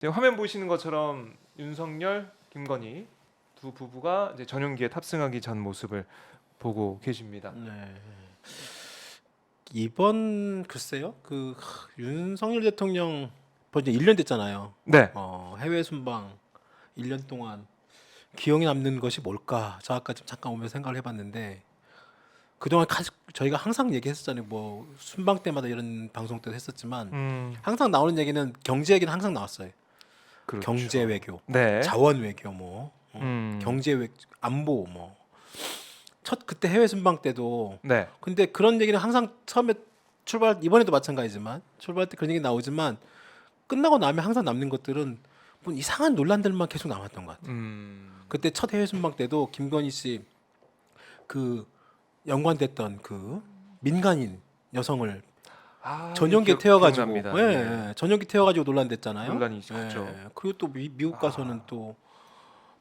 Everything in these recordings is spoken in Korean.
지금 화면 보시는 것처럼 윤석열, 김건희 두 부부가 이제 전용기에 탑승하기 전 모습을 보고 계십니다. 네. 이번 글쎄요. 윤석열 대통령 벌써 1년 됐잖아요. 네, 해외 순방 1년 동안 기억에 남는 것이 뭘까? 저 아까 좀 잠깐 오면서 생각을 해봤는데 그동안 저희가 항상 얘기했었잖아요. 뭐 순방 때마다 이런 방송 때도 했었지만 항상 나오는 얘기는 경제 얘기는 항상 나왔어요. 그렇죠. 경제 외교, 네, 자원 외교 경제 외 안보 첫 그때 해외 순방 때도 네, 근데 그런 얘기는 항상 처음에 이번에도 마찬가지지만 출발할 때 그런 얘기 나오지만 끝나고 나면 항상 남는 것들은 뭐 이상한 논란들만 계속 남았던 것 같아요. 그때 첫 해외 순방 때도 김건희 씨 그 연관됐던 그 민간인 여성을 전용기에 태워가지고 기억납니다. 전용기 태워가지고 논란됐잖아요. 논란이 컸죠. 그리고 또 미국 가서는 또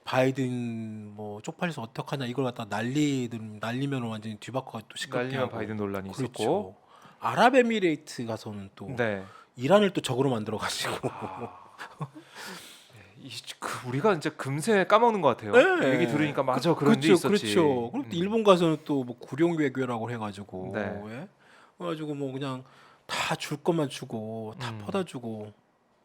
바이든 뭐 쪽팔려서 어떡하냐 이걸 갖다 날리면 완전히 뒤바꿔 또 시끄럽게 날리면 하고. 바이든 논란이 그렇죠. 있었고, 아랍에미레이트 가서는 또 네, 이란을 또 적으로 만들어가지고 우리가 진짜 금세 까먹는 것 같아요. 네. 얘기 들으니까 맞아 그런 게 그렇죠, 있었지. 그렇죠. 그리고 또 일본 가서는 또 뭐 구룡 외교라고 해가지고, 네. 예? 그래가지고 뭐 그냥 다 줄 것만 주고 다 음. 퍼다 주고.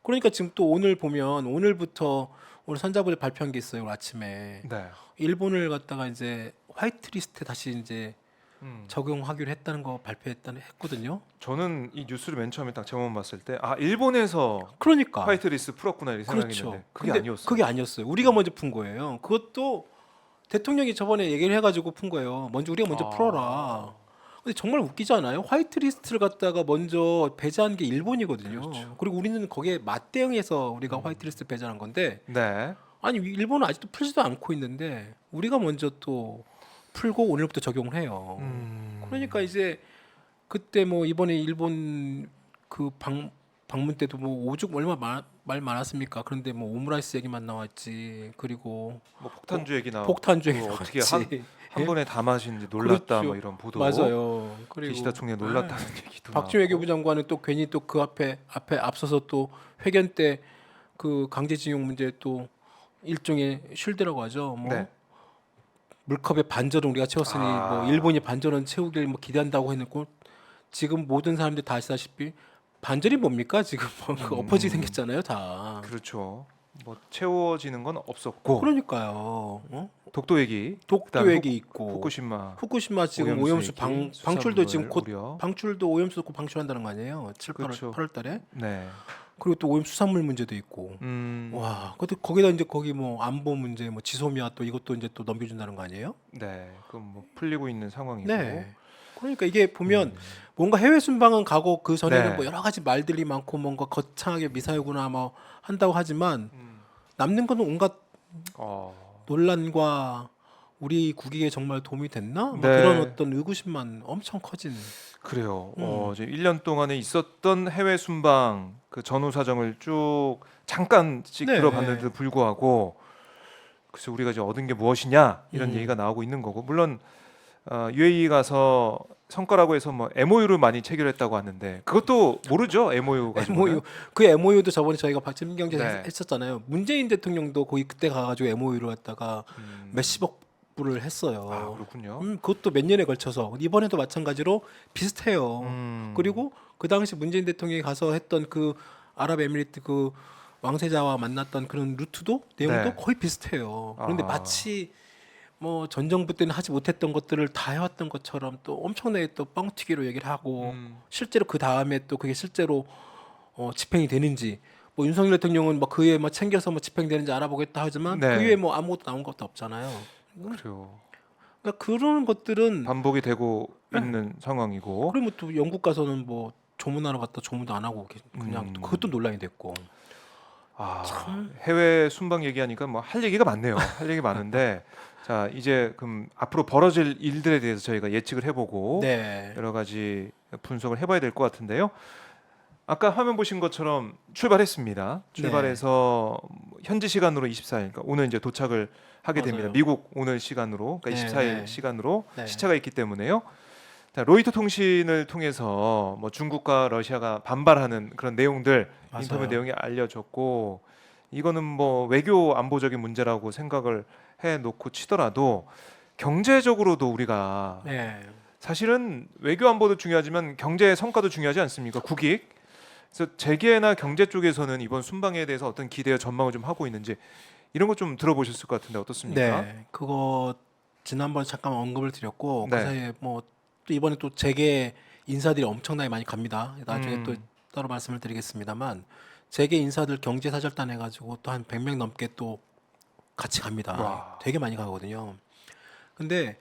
그러니까 지금 또 오늘 보면 오늘부터 오늘 선자부에 발표한 게 있어요. 오늘 아침에 네. 일본을 갖다가 이제 화이트 리스트에 다시 이제 음. 적용하기로 했다는 거 했거든요. 저는 이 뉴스를 맨 처음에 딱 제목 봤을 때 일본에서 그러니까 화이트리스트 풀었구나 이렇게 그렇죠. 생각했는데 그게 근데 아니었어요. 그게 아니었어요. 우리가 먼저 푼 거예요. 그것도 대통령이 저번에 얘기를 해가지고 푼 거예요. 우리가 먼저 풀어라. 근데 정말 웃기지 않아요? 화이트 리스트를 갖다가 먼저 배제한 게 일본이거든요. 그렇죠. 그리고 우리는 거기에 맞대응해서 우리가 화이트 리스트 배제한 건데 네. 아니 일본은 아직도 풀지도 않고 있는데 우리가 먼저 또 풀고 오늘부터 적용을 해요. 그러니까 이제 그때 뭐 이번에 일본 그 방문 때도 뭐 오죽 얼마 말 많았습니까? 그런데 뭐 오므라이스 얘기만 나왔지. 그리고 뭐 폭탄주 얘기 나오고 폭탄주 얘기 그거 어떻게 나왔지. 한 번에 다 마시는지 놀랐다 그렇죠. 뭐 이런 보도. 맞아요. 그리고 기시다 총리 놀랐다는 얘기도 박지원 나왔고. 외교부 장관은 또 괜히 또 그 앞에 앞서서 또 회견 때 그 강제징용 문제 또 일종의 쉴드라고 하죠. 뭐 네. 물컵의 반절은 우리가 채웠으니 뭐 일본이 반절은 채우길 뭐 기대한다고 해놓고 지금 모든 사람들이 다 아시다시피 반절이 뭡니까 지금 그 엎어지게 생겼잖아요 다. 그렇죠. 뭐 채워지는 건 없었고. 그러니까요. 독도 얘기. 독도 그다음에 얘기 있고 후쿠시마 지금 오염수 오염수 얘기, 방출도 지금 곧 우려. 방출도 오염수 곧 방출한다는 거 아니에요? 7, 8월, 그렇죠. 8월 달에. 네. 그리고 또 오염 수산물 문제도 있고. 와, 근데 거기다 이제 거기 뭐 안보 문제, 뭐 지소미아 또 이것도 이제 또 넘겨준다는 거 아니에요? 네. 그럼 뭐 풀리고 있는 상황이고. 네. 그러니까 이게 보면 뭔가 해외 순방은 가고 그 전에는 네. 뭐 여러 가지 말들이 많고 뭔가 거창하게 미사일구나 뭐 한다고 하지만 남는 거는 온갖 논란과 우리 국익에 정말 도움이 됐나? 막 네. 그런 어떤 의구심만 엄청 커지는. 그래요. 이제 1년 동안에 있었던 해외 순방 그 전후 사정을 쭉 잠깐씩 네. 들어봤는데도 불구하고 글쎄 우리가 이제 얻은 게 무엇이냐 이런 음. 얘기가 나오고 있는 거고 물론 UAE 가서 성과라고 해서 뭐 MOU를 많이 체결했다고 하는데 그것도 모르죠. MOU 가지고. MOU 그 MOU도 저번에 저희가 박재민 경제 네. 했었잖아요. 문재인 대통령도 거기 그때 가가지고 MOU를 갖다가 몇십억 불을 했어요. 그렇군요. 그것도 몇 년에 걸쳐서 이번에도 마찬가지로 비슷해요. 그리고 그 당시 문재인 대통령이 가서 했던 그 아랍에미리트 그 왕세자와 만났던 그런 루트도 내용도 네. 거의 비슷해요. 그런데 마치 뭐 전 정부 때는 하지 못했던 것들을 다 해왔던 것처럼 또 엄청나게 또 뻥튀기로 얘기를 하고 실제로 그 다음에 또 그게 실제로 집행이 되는지 뭐 윤석열 대통령은 뭐 그에 뭐 챙겨서 뭐 집행되는지 알아보겠다 하지만 네. 그 이후에 뭐 아무것도 나온 것도 없잖아요. 그래요. 그러니까 그런 것들은 반복이 되고 있는 상황이고. 그러면 또 영국 가서는 뭐 조문하러 갔다 조문도 안 하고 그냥 또 그것도 논란이 됐고. 해외 순방 얘기하니까 뭐 할 얘기가 많네요. 할 얘기 많은데 자 이제 그럼 앞으로 벌어질 일들에 대해서 저희가 예측을 해보고 네. 여러 가지 분석을 해봐야 될 것 같은데요. 아까 화면 보신 것처럼 출발했습니다. 출발해서 현지 시간으로 24일, 그러니까 오늘 이제 도착을 하게 맞아요. 됩니다. 미국 오늘 시간으로, 그러니까 네, 24일 네. 시간으로 네. 시차가 있기 때문에요. 자, 로이터 통신을 통해서 뭐 중국과 러시아가 반발하는 그런 내용들 맞아요. 인터뷰 내용이 알려졌고 이거는 뭐 외교 안보적인 문제라고 생각을 해 놓고 치더라도 경제적으로도 우리가 네. 사실은 외교 안보도 중요하지만 경제 성과도 중요하지 않습니까? 국익. 그래서 재계나 경제 쪽에서는 이번 순방에 대해서 어떤 기대와 전망을 좀 하고 있는지 이런 거 좀 들어보셨을 것 같은데 어떻습니까? 네, 그거 지난번에 잠깐 언급을 드렸고 그 네. 사이에 뭐 또 이번에 또 재계 인사들이 엄청나게 많이 갑니다. 나중에 또 따로 말씀을 드리겠습니다만 재계 인사들 경제사절단 해가지고 또 한 100명 넘게 또 같이 갑니다. 와. 되게 많이 가거든요. 근데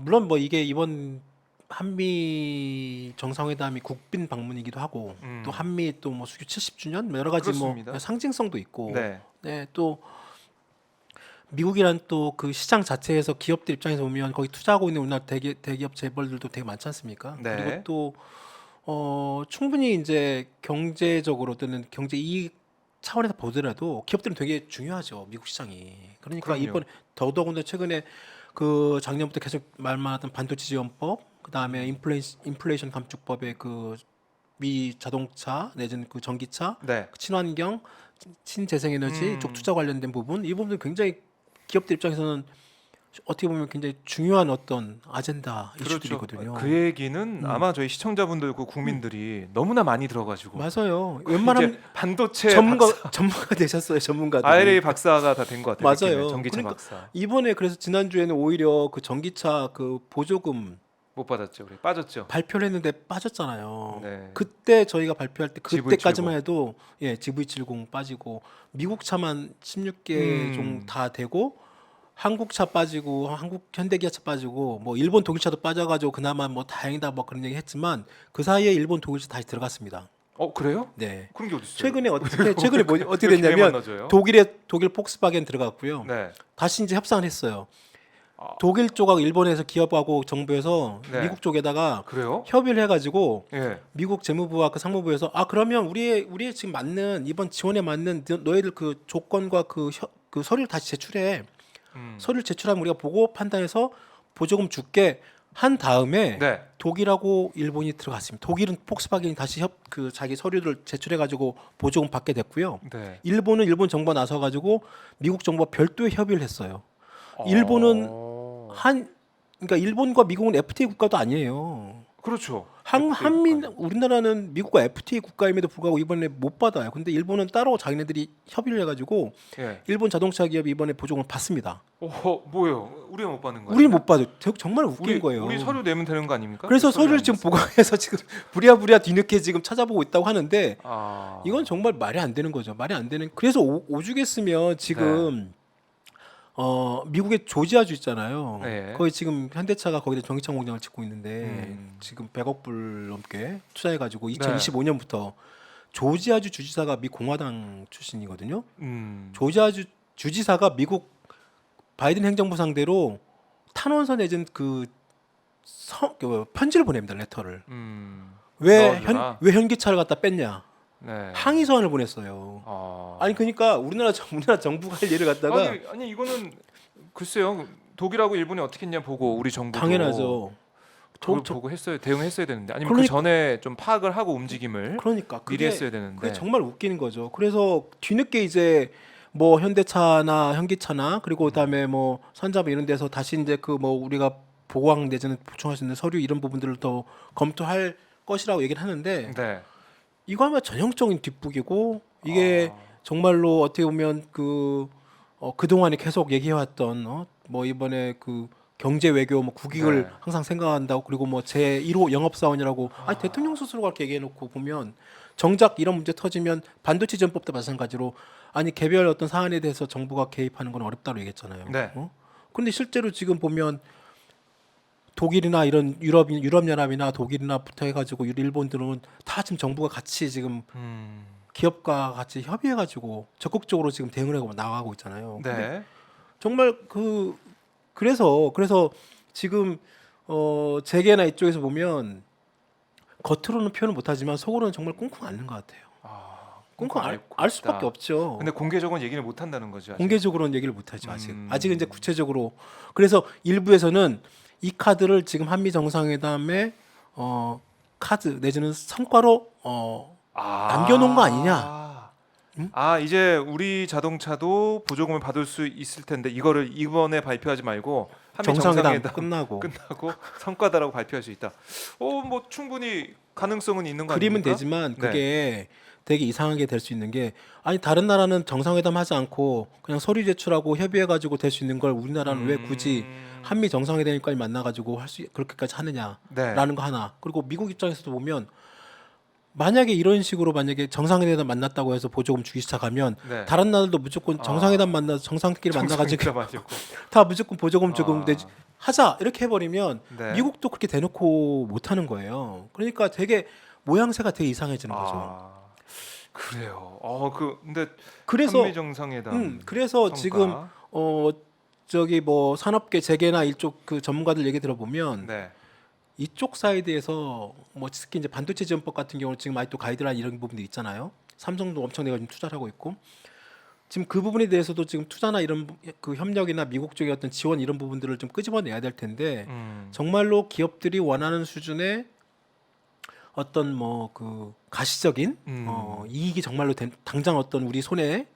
물론 뭐 이게 이번 한미 정상회담이 국빈 방문이기도 하고 또 한미 또 뭐 수교 70주년 뭐 여러 가지 그렇습니다. 뭐 상징성도 있고 네. 네, 또 미국이란 또 그 시장 자체에서 기업들 입장에서 보면 거기 투자하고 있는 우리나라 대기업 재벌들도 되게 많지 않습니까? 네. 그리고 또 충분히 이제 경제적으로 또는 경제 이익 차원에서 보더라도 기업들은 되게 중요하죠. 미국 시장이. 그러니까 그럼요. 이번 더더군다나 최근에 그 작년부터 계속 말만 하던 반도체 지원법, 그다음에 인플레이션 감축법의 그 미 자동차 내지는 그 전기차, 네. 친환경, 신재생에너지 음. 쪽 투자 관련된 부분, 이 부분은 굉장히 기업들 입장에서는 어떻게 보면 굉장히 중요한 어떤 아젠다 그렇죠. 이슈들이거든요. 그 얘기는 아마 저희 시청자분들고 국민들이 너무나 많이 들어가지고 맞아요. 이제 웬만하면 반도체 전문가 되셨어요, 전문가들이. IRA 박사가 다 된 것 같아요. 맞아요. 느낌에. 전기차 그러니까 박사 이번에 그래서 지난주에는 오히려 그 전기차 그 보조금 못 받았죠. 우리 빠졌죠. 발표를 했는데 빠졌잖아요. 네. 그때 저희가 발표할 때 GV70. 그때까지만 해도 예, GV70 빠지고 미국 차만 16개 종 다 되고 한국 차 빠지고 한국 현대기아차 빠지고 뭐 일본 독일차도 빠져가지고 그나마 뭐 다행이다 뭐 그런 얘기 했지만 그 사이에 일본 독일차 다시 들어갔습니다. 그래요? 네. 그런 게 어디 있어요? 최근에 어떻게 왜 됐냐면 넣어줘요? 독일 폭스바겐 들어갔고요. 네. 다시 이제 협상을 했어요. 아. 독일 쪽하고 일본에서 기업하고 정부에서 네. 미국 쪽에다가 그래요? 협의를 해가지고 예. 미국 재무부와 그 상무부에서 그러면 우리의 지금 맞는 이번 지원에 맞는 너희들 그 조건과 그 서류를 다시 제출해. 서류를 제출하면 우리가 보고 판단해서 보조금 줄게 한 다음에 네. 독일하고 일본이 들어갔습니다. 독일은 폭스바겐이 다시 자기 서류를 제출해 가지고 보조금 받게 됐고요. 네. 일본은 일본 정부가 나서 가지고 미국 정부와 별도의 협의를 했어요. 일본은 그러니까 일본과 미국은 FTA 국가도 아니에요. 그렇죠. 우리나라는 미국과 FTA 국가임에도 불구하고 이번에 못 받아요. 근데 일본은 따로 자기네들이 협의를 해가지고 예. 일본 자동차 기업이 이번에 보조금을 받습니다. 뭐요? 우리가 못 받는 거예요? 우리는 못 받아요. 정말 웃긴 거예요. 우리 서류 내면 되는 거 아닙니까? 그래서 그 서류 서류를 지금 아니었어요? 보강해서 지금 부랴부랴 뒤늦게 지금 찾아보고 있다고 하는데 아. 이건 정말 말이 안 되는 거죠. 말이 안 되는. 그래서 오죽했으면 지금 미국의 조지아주 있잖아요. 네. 거기 지금 현대차가 거기다 전기차 공장을 짓고 있는데 지금 100억 불 넘게 투자해가지고 2025년부터 조지아주 주지사가 미 공화당 출신이거든요. 조지아주 주지사가 미국 바이든 행정부 상대로 탄원서 내준 그 편지를 보냅니다. 레터를. 넣어주라. 왜 현기차를 갖다 뺐냐. 네. 항의 서한을 보냈어요. 아니 그러니까 우리나라 정부가 할 일을 갖다가 아니 이거는 글쎄요. 독일하고 일본이 어떻게 했냐 보고 우리 정부도 당연하죠. 그걸 보고 대응했어야 되는데 아니면 그 그러니까- 전에 좀 파악을 하고 움직임을 그러니까 미리 했어야 되는데. 그게 정말 웃기는 거죠. 그래서 뒤늦게 이제 뭐 현대차나 현기차나 그리고 그다음에 뭐 산자부 이런 데서 다시 이제 그 뭐 우리가 보강 내지는 보충할 수 있는 서류 이런 부분들을 더 검토할 것이라고 얘기를 하는데 네. 이거 하면 전형적인 뒷북이고 이게 정말로 어떻게 보면 그동안에 계속 얘기해왔던 뭐 이번에 그 경제 외교 뭐 국익을 네. 항상 생각한다고 그리고 뭐 제 1호 영업사원이라고 아니 대통령 스스로 그렇게 얘기해놓고 보면 정작 이런 문제 터지면 반도체 지원법도 마찬가지로 아니 개별 어떤 사안에 대해서 정부가 개입하는 건 어렵다고 얘기했잖아요. 네. 근데 실제로 지금 보면 독일이나 이런 유럽연합이나 독일이나부터 해가지고 일본들은 다 지금 정부가 같이 지금 기업과 같이 협의해가지고 적극적으로 지금 대응을 하고 나가고 있잖아요. 근데 네. 정말 그래서 지금 재계나 이쪽에서 보면 겉으로는 표현을 못하지만 속으로는 정말 꽁꽁 앓는 것 같아요. 꽁꽁 알 수밖에 없죠. 근데 공개적으로는 얘기를 못 한다는 거죠. 아직. 공개적으로는 얘기를 못하죠 아직. 아직은 이제 구체적으로 그래서 일부에서는 이 카드를 지금 한미 정상회담의 카드 내지는 성과로 남겨놓은 거 아니냐 아 이제 우리 자동차도 보조금을 받을 수 있을 텐데 이거를 이번에 발표하지 말고 한미 정상회담 정상회담 끝나고 끝나고 성과다라고 발표할 수 있다. 뭐 충분히 가능성은 있는 거 그림은 아닙니까? 되지만 네. 그게 되게 이상하게 될 수 있는 게 아니 다른 나라는 정상회담 하지 않고 그냥 서류 제출하고 협의해 가지고 될 수 있는 걸 우리나라는 왜 굳이 한미 정상회담까지 만나 가지고 할 수 그렇게까지 하느냐라는 네. 거 하나. 그리고 미국 입장에서도 보면 만약에 이런 식으로 만약에 정상회담 만났다고 해서 보조금 주기 시작하면 네. 다른 나라들도 무조건 정상회담 만나서 정상끼리 만나 가지고 정상회담 하시고. 다 무조건 보조금 조금 아. 내지 하자 이렇게 해버리면 네. 미국도 그렇게 대놓고 못하는 거예요. 그러니까 되게 모양새가 되게 이상해지는 거죠. 아 그래요. 근데 그래서 한미 정상회담 그래서 성과. 지금 저기 뭐 산업계 재계나 이쪽 그 전문가들 얘기 들어보면 네. 이쪽 사이드에서 뭐 특히 이제 반도체 지원법 같은 경우는 지금 아직도 가이드라인 이런 부분들이 있잖아요. 삼성도 엄청 내가 지금 투자를 하고 있고 지금 그 부분에 대해서도 지금 투자나 이런 그 협력이나 미국 쪽의 어떤 지원 이런 부분들을 좀 끄집어내야 될 텐데 정말로 기업들이 원하는 수준의 어떤 뭐 그 가시적인 이익이 정말로 당장 어떤 우리 손에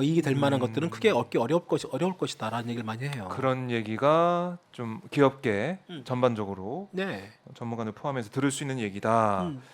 이익이 될 만한 것들은 크게 얻기 어려울 것이다라는 얘기를 많이 해요. 그런 얘기가 좀 기업계 전반적으로 네. 전문가들 포함해서 들을 수 있는 얘기다.